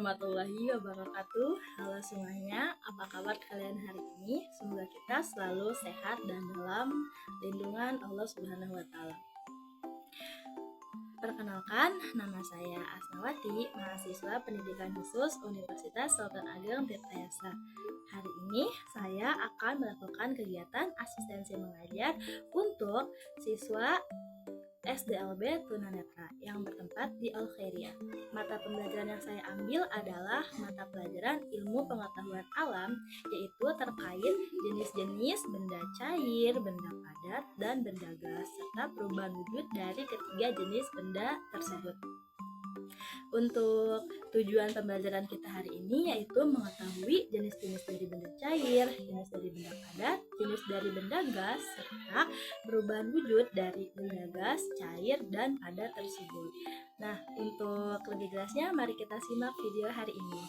warahmatullahi wabarakatuh. Halo semuanya, apa kabar kalian hari ini? Semoga kita selalu sehat dan dalam lindungan Allah Subhanahu wa Ta'ala. Perkenalkan, nama saya Asnawati, mahasiswa Pendidikan Khusus Universitas Sultan Ageng Tirtayasa. Hari ini saya akan melakukan kegiatan asistensi mengajar untuk siswa SDLB Tunanetra yang bertempat di Al Khairiyah. Mata pembelajaran yang saya ambil adalah mata pelajaran ilmu pengetahuan alam, yaitu terkait jenis-jenis benda cair, benda padat, dan benda gas, serta perubahan wujud dari ketiga jenis benda tersebut. Untuk tujuan pembelajaran kita hari ini yaitu mengetahui jenis-jenis dari benda cair, jenis dari benda padat, jenis dari benda gas, serta perubahan wujud dari benda gas, cair, dan padat tersebut. Nah, untuk lebih jelasnya mari kita simak video hari ini.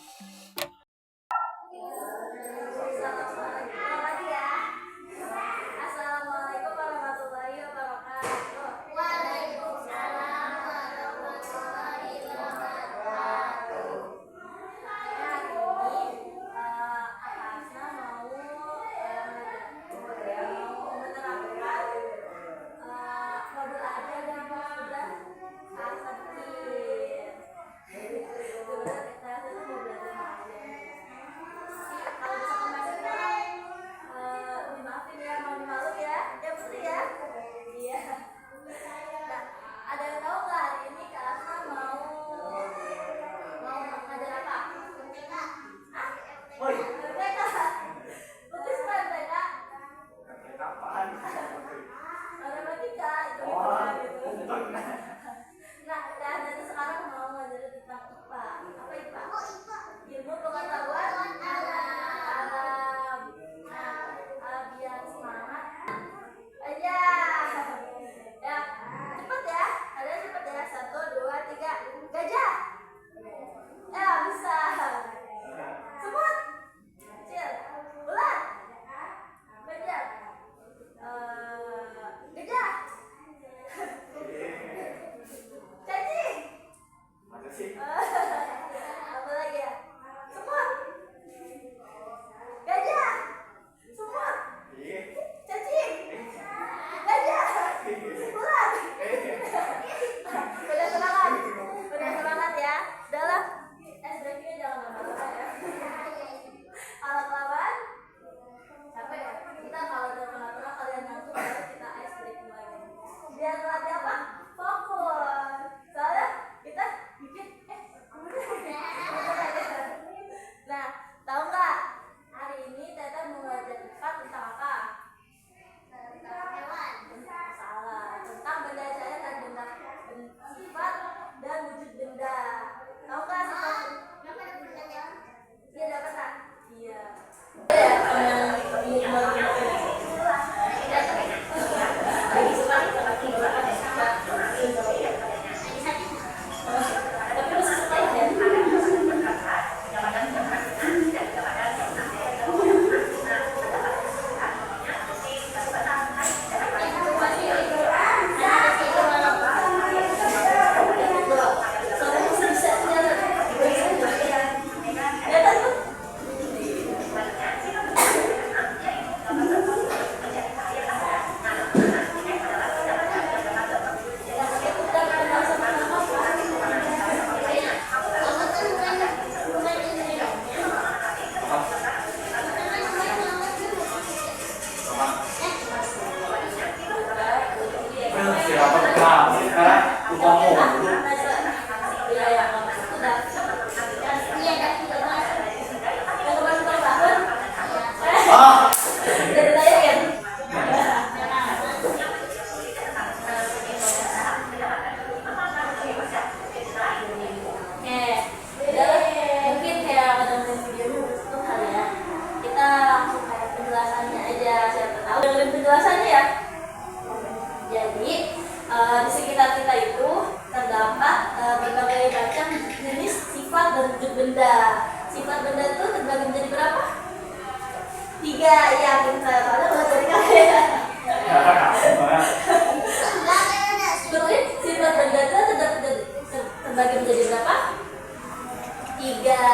Penjelasannya ya. Jadi di sekitar kita itu terdapat berbagai macam jenis sifat dan wujud benda. Sifat benda itu terbagi menjadi berapa? 3 ya, kita soalnya belajar kalian. Terus sifat benda itu terbagi menjadi berapa? 3.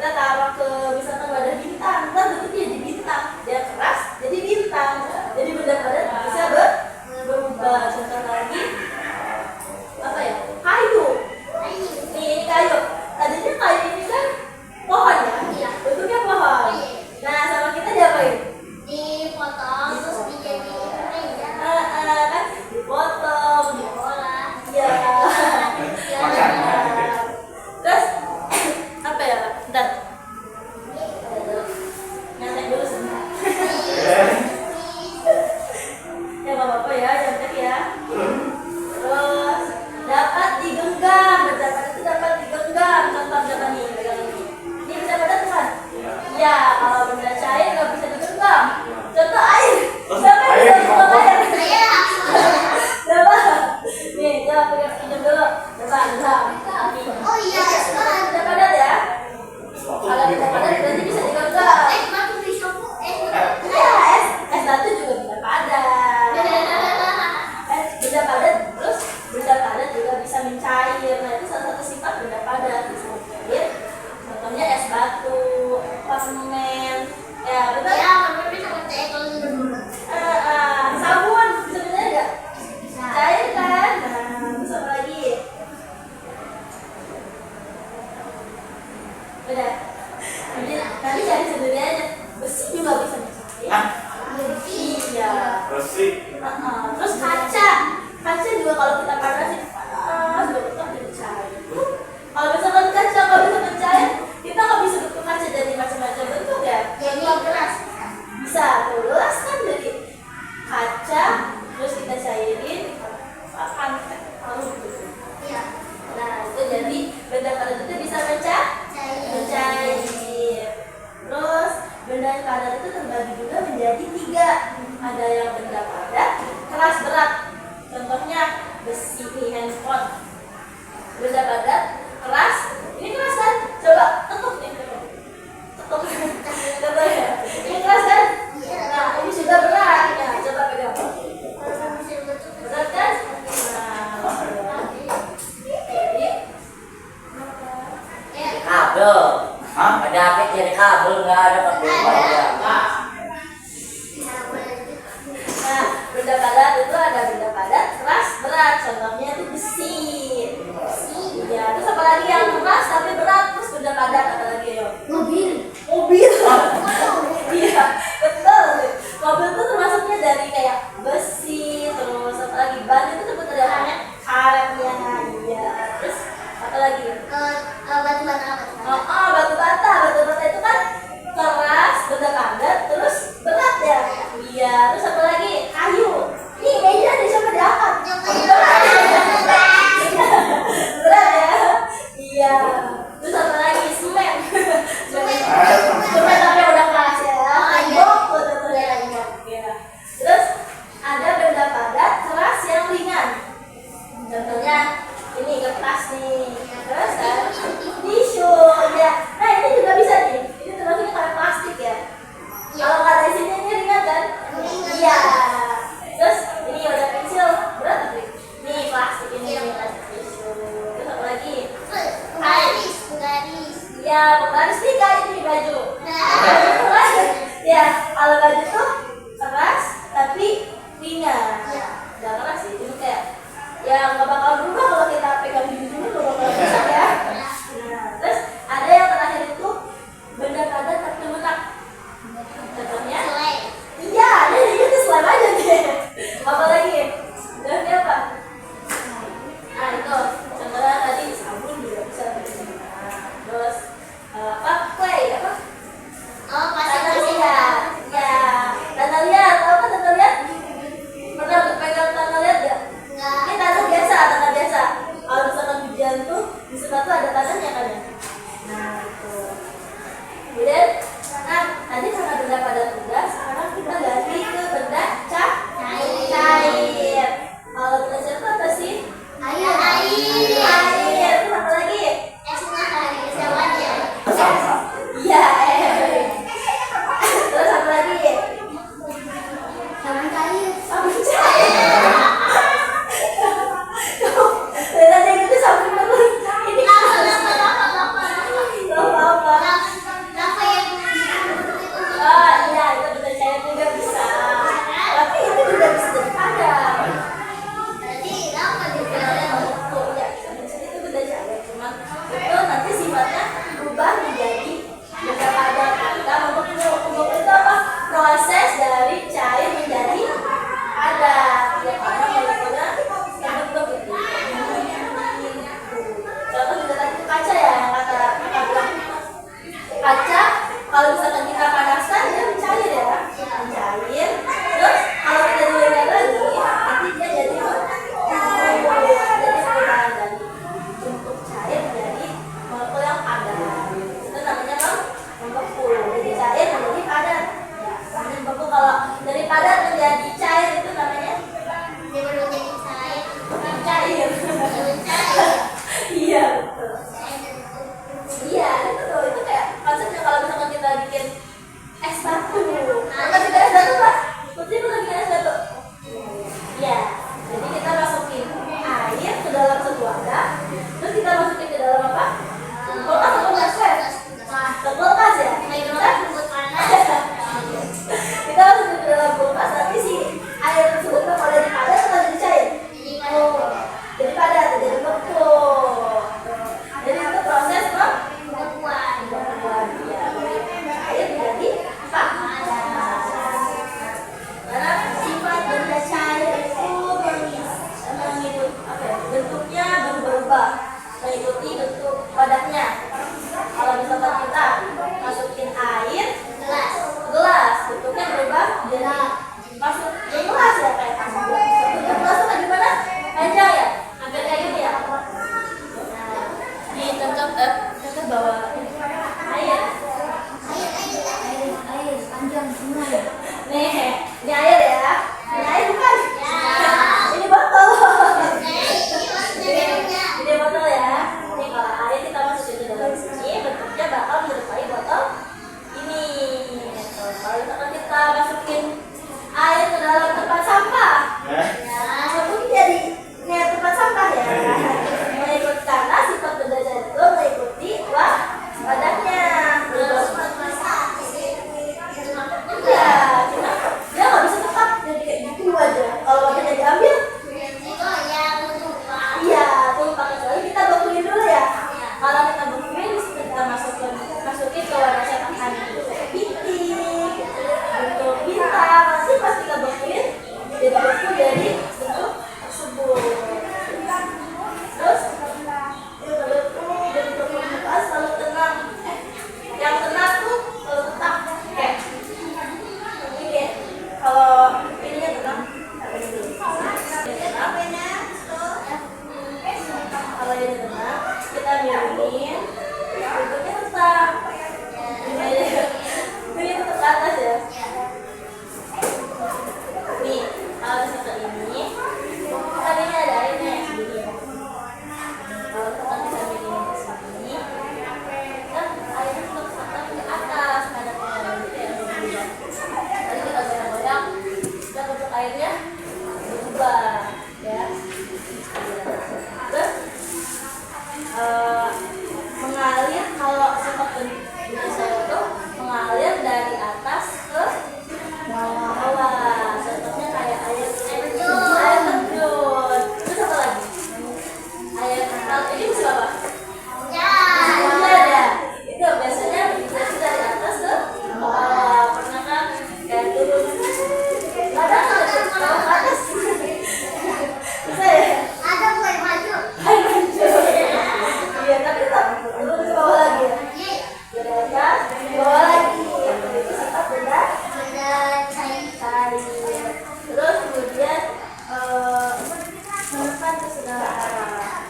kita taruh ke misalkan wadah bintang, ntar bentuknya jadi bintang. Dia keras jadi bintang. Jadi benda padat bisa berubah. Contoh lagi apa ya? Kayu. Ini kayu. Tadinya kayu ini kan pohon ya? Iya. Bentuknya pohon. Nah, sama kita diapain? Dipotong terus dijadiin meja. Kan dipotong, Diolah. ya. Makan. Terus apa ya? Bentar. Nyantek dulu sebentar. Ya nggak apa-apa ya, nyantek ya. Terus dapat digenggam, benda padat itu dapat digenggam. Contoh apa nih? Pegang ini. Ini benda padat bukan? Ya, kalau benda cair nggak bisa digenggam. Contoh air. Siapa yang bisa genggam air? Saya. Coba. Nih, coba pegang pinjam dulu. Coba, genggam. Oh iya, sekarang. Benda padat ya. Kalau benda padat berarti bisa digenggam. Mati pisauku. Iya, es batu juga benda padat. Benda padat, terus benda padat juga bisa mencair. Nah, itu salah satu sifat benda padat, bisa mencair. Contohnya es batu, permen, ya betul. Ya, mami bisa percaya kalau sudah bulat. Sabun bisa mencair nggak? Bisa. Cair kan? Nah, terus apa lagi? Udah. Nanti cari sendiri aja. Besi juga bisa mencair. Hah? Iya. Bersih. Terus kaca juga kalau kita panasin panas bentuk jadi cair. Kalau misalkan kaca nggak bisa mencair, kita nggak bisa bentuk kaca dari macam-macam bentuk ya. Jadi gelas. Bisa gelas kan dari kaca, terus kita cairin, akan harus gitu. Iya. Nah itu jadi benda padat itu bisa mencair. Terus benda padat itu terbagi juga menjadi 3. Ada yang benda padat, keras berat. Contohnya besi handphone. Benda padat, keras. Ini keras kan? Coba ketuk nih. Ketuk. Coba ya. Ini keras kan? Nah ini sudah berat. Ya, coba pegang. Berat kan? Nah, jadi Kabel. Hah? Ada apa jadi kabel nggak ada pakai wajah. nah, benda padat itu ada benda padat, keras, berat. Contohnya itu besi. Ya, terus apa lagi yang keras tapi berat? Terus benda padat apa lagi yo? Mobil. Mobil. Iya, betul. Mobil itu termasuknya dari kayak besi, terus apa lagi? Ban itu terbuat dari apa? Karetnya. Iya. Terus apa lagi? Batu bata. Batu bata. Batu bata itu kan keras, benda padat, terus berat ya. Iya. Terus apa lagi? Kayu. Nih meja nih siapa diangkat? Berat ya. Iya. Terus apa lagi? Semen. Semen tapi udah keras ya. Iya. Betul. Iya. Terus ada benda padat, keras yang ringan. Contohnya ini kertas nih. Terus kan tisu ya. Nah ini juga bisa nih. Ini termasuknya kayak plastik ya. Kalau nggak ada isinya ini ringan kan? Iya. Terus ini ada pensil berat tapi nih plastik ini plastik tisu. Terus apa lagi? Garis. Ya penggaris nih kayak ini baju. Nah. Baju kan? Ya kalau baju tuh keras tapi ringan. Iya. Nggak keras sih. Ini kayak ya nggak bakal berubah kalau kita pegang gini dulu nggak bakal rusak ya. Nah, terus ada yang terakhir itu benda padat tapi lunak. Contohnya? Selai. Iya, jadi itu slime aja deh. Apa lagi? Dan apa? Nah itu contohnya tadi sabun juga bisa. Nah, terus apa? Clay apa? Oh, Tanah pasir. liat. Ya, tanah liat. Tahu kan tanah liat? Pernah pegang tanah liat nggak? Enggak. Ini tanah biasa, tanah biasa. Kalau misalkan hujan tuh di sana tuh ada tanahnya kan ya. Nah itu. Kemudian, nah tadi karena benda padat udah, sekarang kita ganti ke benda cair. Kalau benda cair itu apa sih? Air. Air. Terus apa lagi? Es matahari kesawan ya. Iya. Terus apa lagi? Sabun cair. Sabun cair. Tadi itu sabun terus. Ini Lapa. apa? teman-teman, itu nanti sifatnya berubah menjadi benda padat. Kita membentuk itu apa? Proses dari cair menjadi padat. Ya, karena molekulnya terbentuk gitu. Contoh juga tadi kaca ya, yang kata bilang kaca kalau misalkan kita panaskan dia mencair ya, mencair. Terus kalau kita dingin lagi, nanti dia jadi perubahan dari bentuk cair menjadi molekul yang padat. Itu namanya membeku. Jadi cair menjadi padat. Ya, namanya membeku. Kalau dari padat menjadi cair itu namanya Dia baru jadi cair. cair. Iya betul. Iya itu kayak konsepnya kalau misalkan kita bikin es batu. Kalau kita es batu apa? Putri bukan bikin es batu. Iya. Jadi kita masukin air ke dalam satu wadah, terus kita masukin ke dalam apa? Kulkas atau kulkas? Ke kulkas ya. Kita masukin ke dalam kulkas, nanti si air tersebut bakal jadi padat atau jadi cair? Jadi padat, jadi beku. Jadi itu proses pembekuan. Ya, air menjadi padat. Karena sifat benda cair itu mengikut bentuknya berubah, mengikuti bentuk padatnya. Kalau misalkan kita masukin air gelas, bentuknya berubah jadi masuk ke gelas ya, kayak bentuk gelas itu kayak gimana? Panjang ya, agak kayak gini ya. Nah, di contoh bawa air Panjang semua. nih, ini air ya. Ini air bukan? Ini botol. Ini botol ya. Ini kalau air kita masukin ke dalam sini, bentuknya bakal menyerupai botol ini. Kalau misalkan kita masukin air ke dalam tempat sampah, bentuknya jadi tempat sampah ya. Mengikut karena sifat benda cair itu mengikuti wadahnya. Iya, cuma dia nggak bisa tetap jadi kayak gitu aja. Kalau wadahnya diambil, iya, tumpah. Kecuali kita bekuin dulu ya. Kalau kita bekuin, kita masukin ke wadah cetakan itu kayak pitik, bentuk bintang. Nanti pas kita bekuin, jadi beku jadi bentuk tersebut. Terus beku jadi bentuk permukaan selalu tenang. Yang tenang tuh kalau tetap kayak ini. Kalau ininya tenang, kalau ini tenang, kita miringin, bentuknya tetap. Ini tetap ke atas ya. Nih, kalau seperti ini, tadinya ada airnya segini. Kalau kita bisa miringin ke sini, kan airnya tetap ke atas, ada kayak berubah. Tadi kita goyang-goyang, dan bentuk airnya berubah, ya. Terus mengalir, kalau sifat benda cair itu mengalir dari atas ke bawah. Contohnya kayak air terjun. Terus apa lagi? Air kalau ini musim apa? Hujan ya. Itu biasanya migrasi dari atas ke bawah. Pernah kan kayak turun. Kadang kalau dari bawah ke atas. Bisa ya? Air mancur. Iya, tapi tetap turun ke bawah lagi ya. Dari atas ke bawah lagi. Itu sifat benda cair. Terus kemudian menekan ke segala arah.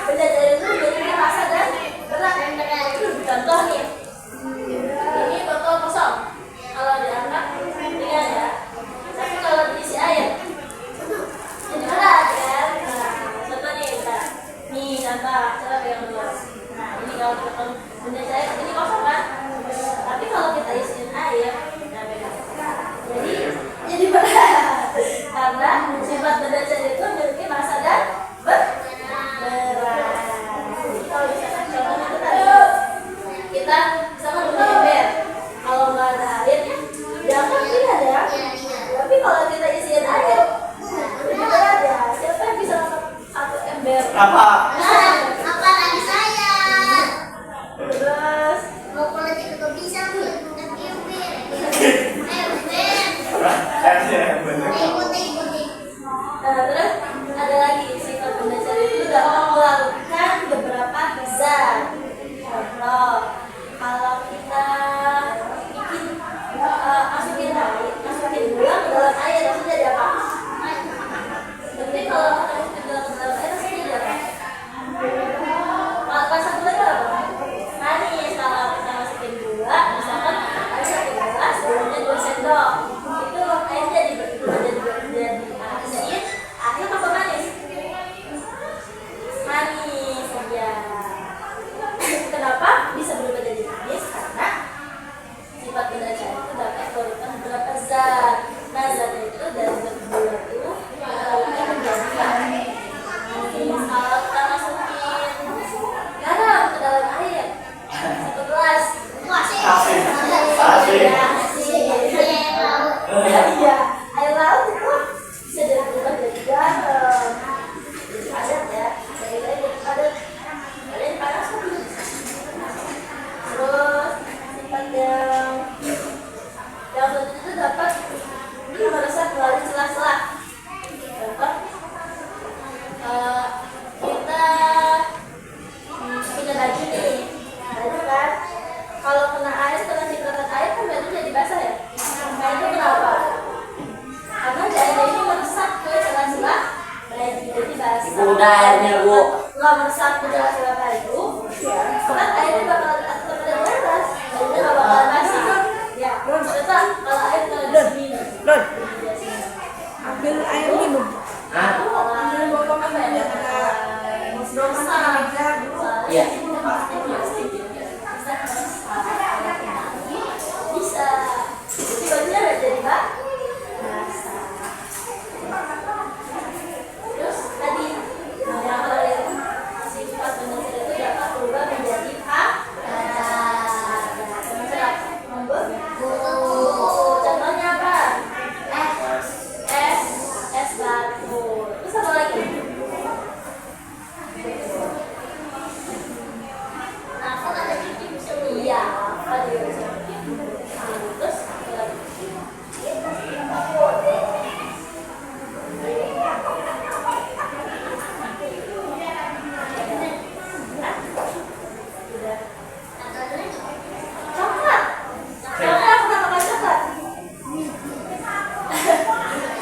Benda cair itu jadinya rasa dan berat. Contoh nih, ini botol kosong. Kalau diangkat ringan ya, tapi kalau diisi air jadi berat kan. Nah, contoh nih, nih contoh, coba pegang dulu. Nah, ini kalau kita benda cair ini kosong kan, tapi kalau kita isiin air, nah pegang. Jadi berat karena sifat benda cair itu memiliki massa dan berat. Jadi kalau misalkan contohnya itu tadi, kita misalkan punya ember, kalau nggak ada air, diangkat ringan ya. Tapi kalau kita isiin air, jadi berat ya. Siapa yang bisa angkat satu ember Apa? Apa lagi saya? Terus Mau politik juga bisa, Bu. Ayo, Ben. Ikut. terus ada lagi sifat benda cari itu dapat melakukan beberapa zat. Contoh, kalau kita bikin masukin gula ke dalam air itu jadi apa? Tapi kalau kita masukin gula ke dalam air itu jadi apa? Rasa gula itu apa? Manis. Kalau kita masukin gula, misalkan ada 1 gelas, gulanya 2 sendok, itu airnya jadi berubah jadi asin. Akhirnya apa manis? Manis ya. Kenapa bisa berubah jadi manis? Karena sifat benda cair itu dapat melakukan beberapa zat. Nah, zatnya itu dari zat gula itu melakukan menjadi manis. Kalau kita masukin garam ke dalam air 1 gelas, Asin. iya, air laut itu bisa berubah jadi garam, jadi padat ya, jadi padat, kalian panas kan? Terus sifat yang satu itu dapat meresap melalui celah-celah. Contoh, kita punya baju nih, baju kan, kalau kena air, kena cipratan air kan baju jadi basah ya. Nah itu kenapa? Karena airnya ini meresap ke celah-celah baju jadi basah. Ibu udah airnya, Bu. Nggak meresap ke celah-celah baju, kan airnya bakal tetap ada di atas, bajunya nggak bakalan basah. Ya, tetap kalau air kena di sini. Ambil air minum. Hah? Ambil botol minum yang ada Dosa. Iya. Bisa. Jadi bajunya nggak jadi basah. Terus tadi yang lain sifat benda cair itu dapat berubah menjadi contohnya apa? Es batu. Terus apa lagi? Aku ada bikin bisa Iya, apa dia bisa bikin? Terus apa lagi? Coklat. Coklat, pernah makan coklat?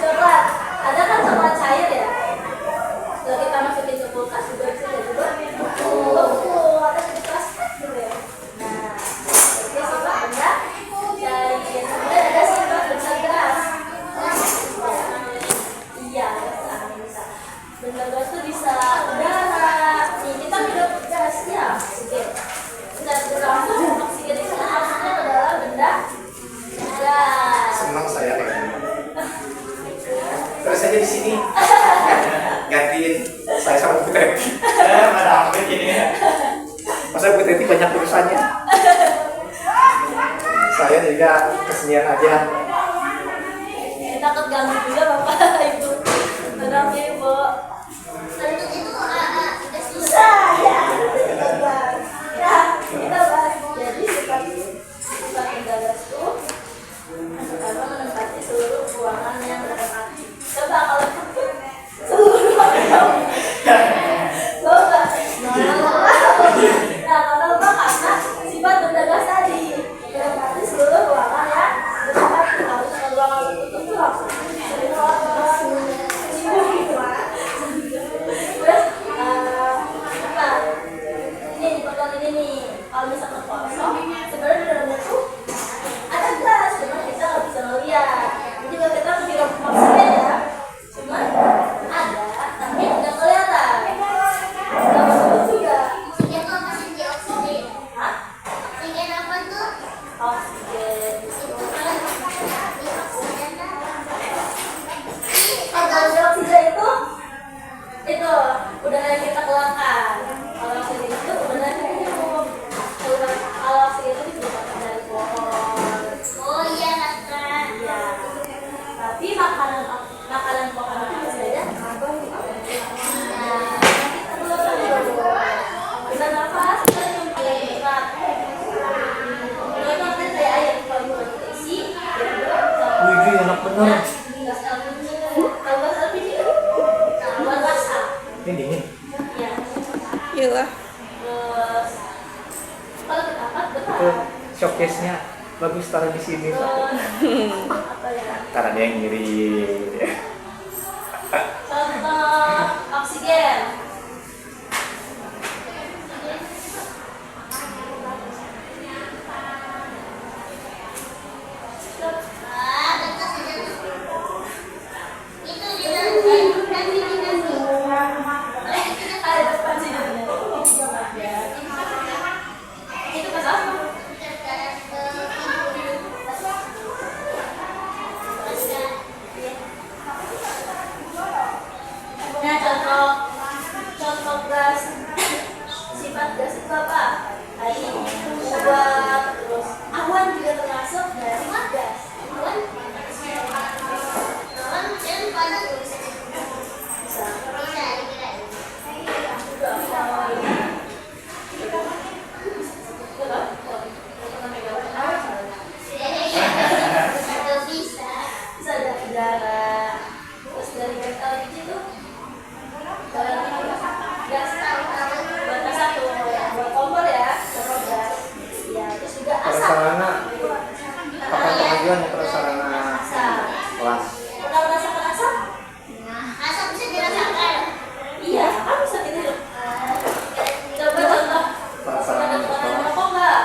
Coklat. Ada kan coklat cair ya? Kalau kita masukin ke kulkas juga bisa jadi beku. Ada di plastik gitu ya. Nah, itu sifat benda cair. Kemudian ada sifat benda gas. Iya, bisa. Benda gas itu bisa udara. Nih, kita minum gasnya oksigen. Kita langsung oksigen itu masuknya ke dalam benda gas. Senang saya kayak gini. Terus aja di sini. Gantiin saya sama Bu Teti. Ada apa ini ya? Masa Bu Teti banyak urusannya? Saya juga kesenian aja. Takut ganggu juga Bapak Ibu. Tenang ya Ibu. Tentu itu udah Susah ya. Ya, kita bahas. Jadi sifat benda gas itu pertama menempati seluruh ruangan yang berempati. Coba kalau seluruh ruangan. Coba. Nah, kenapa? Karena sifat benda gas tadi menempati seluruh ruangan yang berempati. aja lah. Terus kalau kita angkat Itu berat. showcase-nya bagus taruh di sini Pak. Apa ya? Ntar ada yang ngiri. Contoh oksigen. Ah, tentu saja. Itu di nanti di nanti. Ada depan sini. Ya. Itu pas apa? Nah, contoh gas, sifat gas itu apa? Air, uap, terus awan juga termasuk dari gas. Awan Dan panas bisa. bisa Bisa dikira. juga awan. Atau bisa. Bisa dari udara, terus dari gas LPG itu gas batas satu buat kompor ya, kompor gas. Ya, terus juga asap. Prasarana kapan pengajuan ya prasarana Asap. kelas. Pernah merasakan asap? Asap bisa dirasakan. Iya, kan bisa gitu. Coba contoh. Prasarana Teman-teman merokok nggak?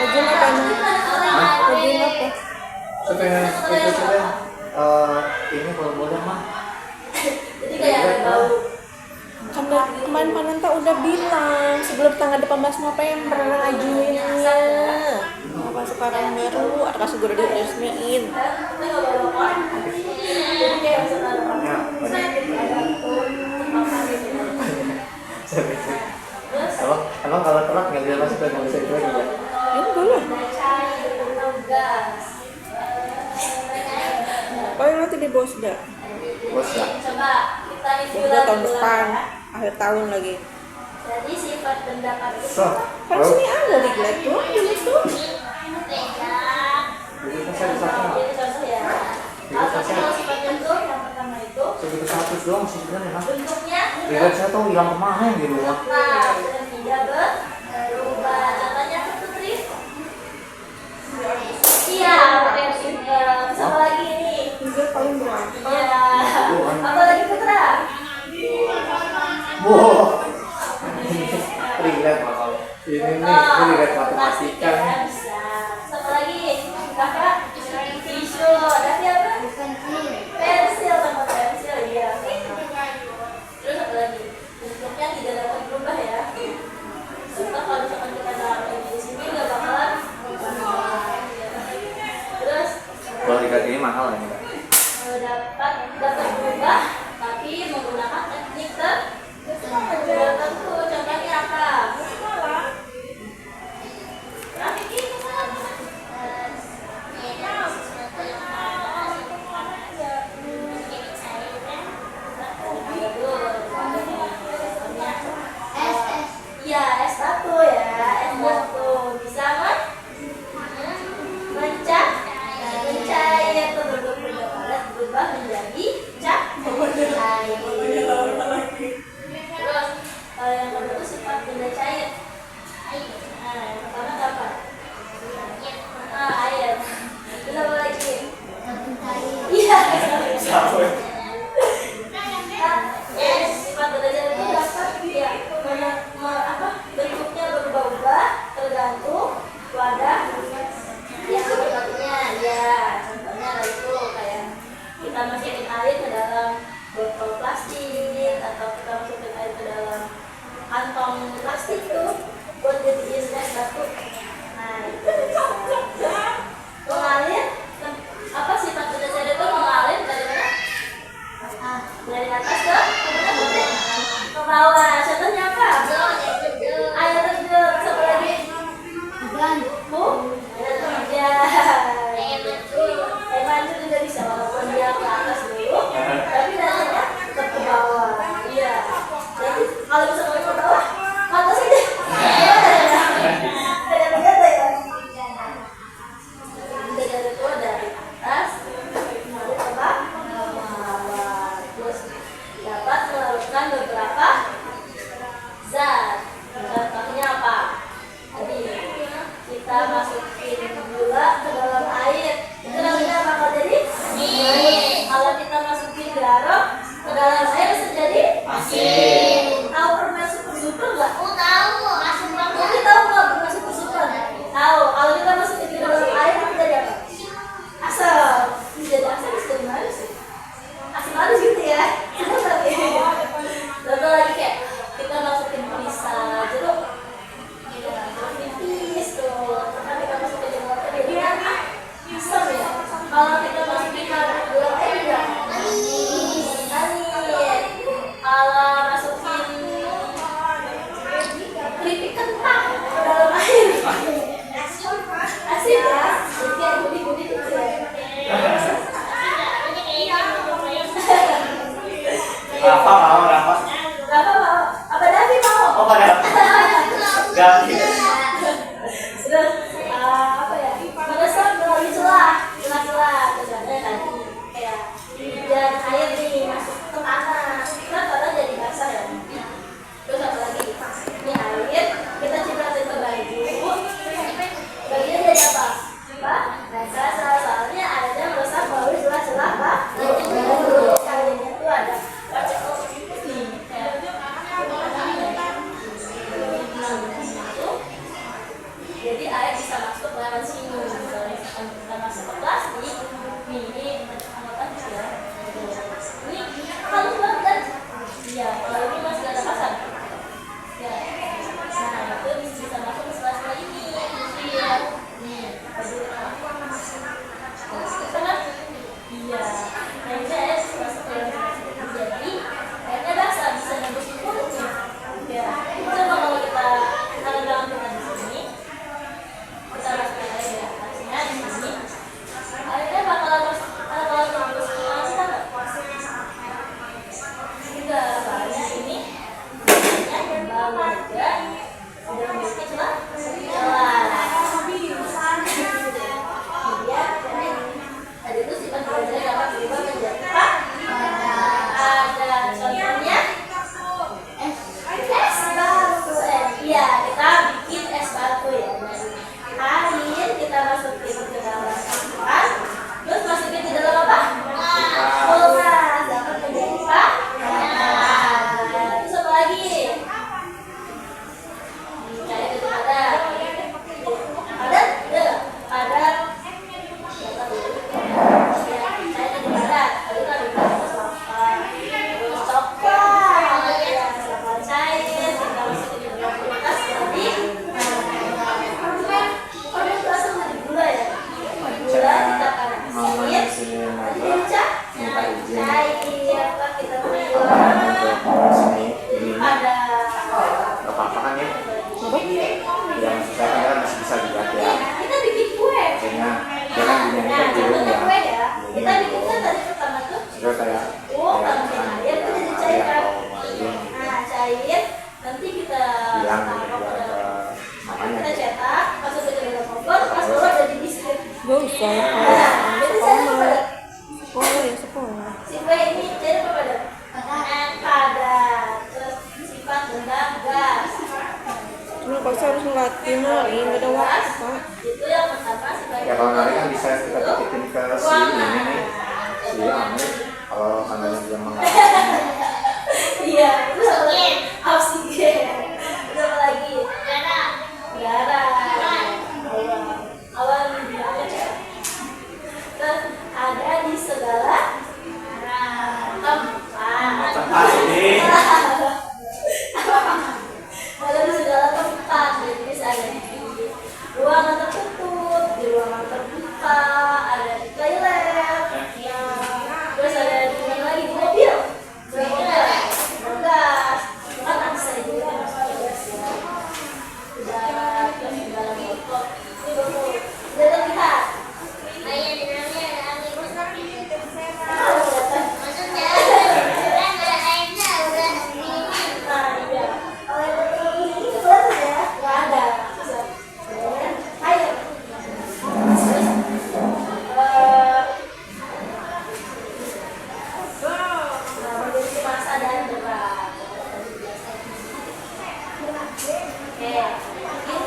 Ujung apa nih? Ujung apa? Supaya itu sudah ini kalau boleh mah. Jadi kayak ada bau. Kan kemarin Pananta udah bilang sebelum tanggal 18 November ajuinnya. Apa sekarang baru ada kasus udah diresmiin. Kita nggak bawa rokok. Jadi kayak misalnya ada Ya, banyak. terus Emang kalau telat nggak bisa masuk nggak bisa itu lagi ya? Ya enggak lah. ada cair atau gas. Paling nanti di Bosda. Bos ya. Coba kita review Bosda lagi tahun ulang depan, ya. akhir tahun lagi. Jadi sifat pendapat itu So, Kan sini ada di Glad tuh, di situ. jadi kan saya satu. jadi contoh ya. Kalau sifat bentuk yang pertama itu Segitu 100 doang sih sebenarnya mah. bentuknya Lihat saya tuh hilang kemarin di rumah. tetap dan tidak berubah. Contohnya apa tuh, Tri? Iya, terus apa lagi ini? Tiga paling berapa? Iya. Apa lagi Putra? Wow. Relate bakal. Ini nih, relate matematika ya, nih. bisa. Apa lagi? Kakak? Tisu. Ada apa? Pensil, sama pensil, iya. Terus apa lagi? Bentuknya tidak dapat berubah ya. Contoh kalau misalkan kita taruh ini di sini nggak bakalan berubah. Terus Kalau lihat ini mahal ya Kak? dapat berubah tapi menggunakan teknik tertentu. Contohnya apa? Grafik ini iya, S1 ya, S1 bisa kan? Mencair itu bentuk benda padat berubah menjadi cair. Terus yang kedua itu sifat benda cair. Nah, yang pertama apa? Air. Terus apa lagi? Iya. Sifat benda cair itu dapat ya bentuknya berubah-ubah tergantung wadah yang bentuknya ya. Contohnya itu kayak kita masukin air ke dalam botol plastik atau kita masukin air ke dalam kantong plastik tuh buat jadiin es batu. Nah itu bisa. Mengalir apa sifat benda cair itu mengalir dari mana? Dari atas ke bawah. Contohnya apa? Air terjun. Apa lagi? Air mancur juga bisa walaupun dia ke atas dulu, tapi nantinya tetap ke bawah. Iya. Jadi kalau bisa ke bawah, ke atas aja. Ada begitu ya. Dari itu dari atas, mengalir ke bawah. Terus dapat melakukan beberapa zat. Contohnya apa? Tadi kita masukin gula ke dalam air, itu namanya bakal jadi asin. Kalau kita masukin garam ke dalam air bisa jadi asin. Tahu permen super super nggak? Aku tahu asam Kamu banget. tahu nggak permen super super? Tahu. Kalau kita masukin ke dalam air itu jadi apa? Asam. Bisa jadi asam, bisa jadi manis. Asam manis gitu ya. Contoh lagi kayak kita masukin perisa jeruk, tipis tuh, karena kita masukin jeruk jadi asam ya. Kalau kita masukin gula air juga manis. Kalau masukin keripik kentang ke dalam air asin ya, jadi kayak gurih-gurih gitu ya. Rafa mau, Rafa. Rafa mau? Apa Davi mau? Oh, pada ganti. Terus apa ya? Meresap melalui celah-celah. Contohnya tadi kayak hujan air nih masuk ke tanah, kan tanah jadi basah ya. Terus apa lagi? Ini air kita cipratin ke baju, bajunya jadi apa? Basah. Soalnya airnya meresap melalui celah-celah apa? Baju. Airnya tuh ada partikel nih. Jadi air bisa masuk lewat sini. Misalnya kita masuk ke plastik, ini anggota ya. Ini halus banget kan? Iya, kalau ini masih ada pasang. Ya. Nah, itu bisa masuk ke sela-sela ini. Iya. Nih, karena iya. Nah, ini air bisa masuk ke dalam sini. Jadi airnya basah, bisa nembus ke kulitnya. Ya. Coba kalau kita dalam kita di sini. Kita masukin air ya, harusnya di sini airnya bakalan masuk ke dalam kita nggak? Enggak, soalnya ini airnya bau aja udah memiliki celah. Tadi itu sifat belajar dapat berubah menjadi apa? Ada contohnya es batu. Iya, kita bikin es batu ya. Air kita masukin ke dalam campuran, terus masukin ke dalam apa? Kulkas, dapat menjadi apa? Terus apa lagi? Cari itu padat. Padat? Padat. Padat. Cari itu padat. Lalu kan kita terus coklat. Ya, coklat cair kita masukin ke dalam kulkas jadi ada berasa dari gula ya. Gula kita panasin, nanti cair apa kita buat ada Gak apa-apa kan ya? Yang saya kan masih bisa dilihat ya. kita bikin kue. Kayaknya jangan dinyanyikan Nah, dulu contohnya ya. kue ya. Kita bikin kan tadi pertama tuh. Terus kayak Masukin air itu jadi cair kan. atau Nah, cair nanti kita bilang taruh ke ke dalam. mamanya. Kita cetak, masukin ke dalam kompor, pas keluar jadi biskuit. Gak usah. Nah, jadi cair apa padat? Oh ya sekolah. Si kue ini cair apa padat? Padat. Terus sifat benda gas. Cuma pasti harus ngelatih nari, nggak ada waktu kak. Itu yang pertama sifat Ya kalau nari kan bisa kita titipin ke si ini nih, si Amir. Kalau kandannya dia mengalami. iya, terus apa lagi? Oksigen. Terus apa lagi? Darah. Awan biasa ya. Terus ada di segala tempat. Tempat ini. Ada di segala tempat. Jadi bisa ada di ruangan tertutup, di ruangan terbuka, ada di toilet, terus ada di mana lagi, di mobil, gas, kan AC. Oke, mungkin